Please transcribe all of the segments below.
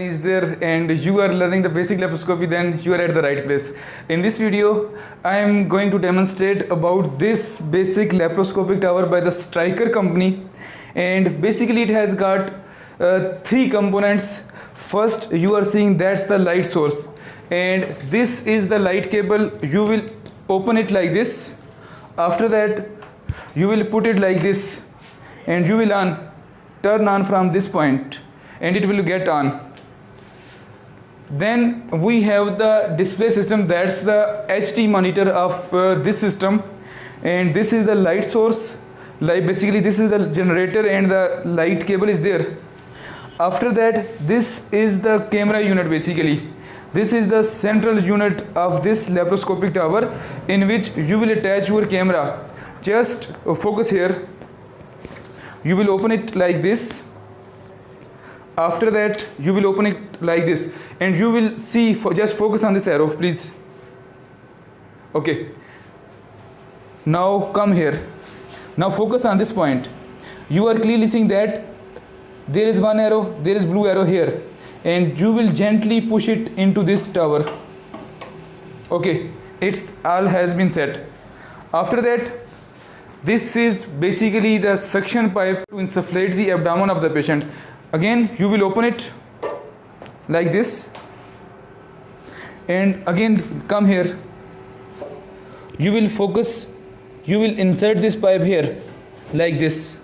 is there and you are learning the basic laparoscopy, then you are at the right place. In this video I am going to demonstrate about this basic laparoscopic tower by the Stryker company, and basically it has got three components. First, you are seeing that's the light source, and this is the light cable. You will open it like this. After that you will put it like this and you will turn on from this point and it will get on. Then we have the display system, that's the HT monitor of this system, and this is the light source. Like basically this is the generator and the light cable is there. After that, this is the camera unit. Basically this is the central unit of this laparoscopic tower in which you will attach your camera. Just focus here. You will open it like this. After that you will open it like this and you will see, just focus on this arrow please. Okay, now come here. Now focus on this point. You are clearly seeing that there is one arrow, there is blue arrow here, and you will gently push it into this tower. Okay, it's all has been set. After that, this is basically the suction pipe to insufflate the abdomen of the patient. Again you will open it like this and again come here. You will focus, you will insert this pipe here like this.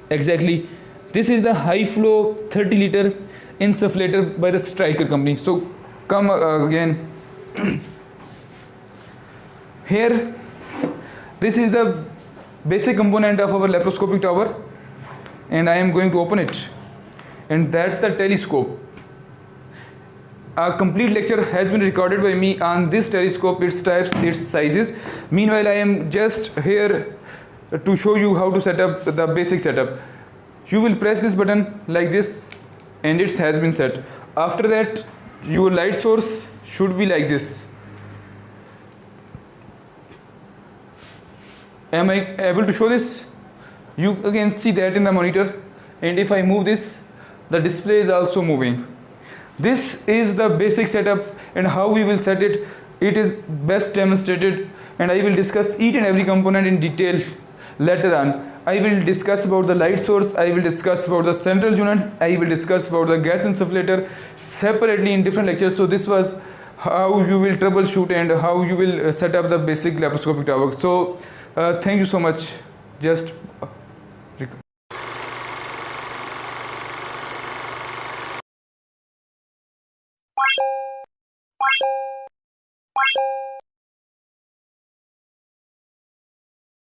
Exactly, this is the high flow 30 liter insufflator by the Stryker company. So come again here. This is the basic component of our laparoscopic tower and I am going to open it, and that's the telescope. A complete lecture has been recorded by me on this telescope, its types, its sizes. Meanwhile, I am just here to show you how to set up the basic setup. You will press this button like this and it has been set. After that, your light source should be like this. Am I able to show this? You again see that in the monitor, and if I move this, the display is also moving. This is the basic setup, and how we will set it, it is best demonstrated, and I will discuss each and every component in detail later on. I will discuss about the light source, I will discuss about the central unit, I will discuss about the gas insufflator separately in different lectures. So this was how you will troubleshoot and how you will set up the basic laparoscopic tower. So thank you so much. Just What?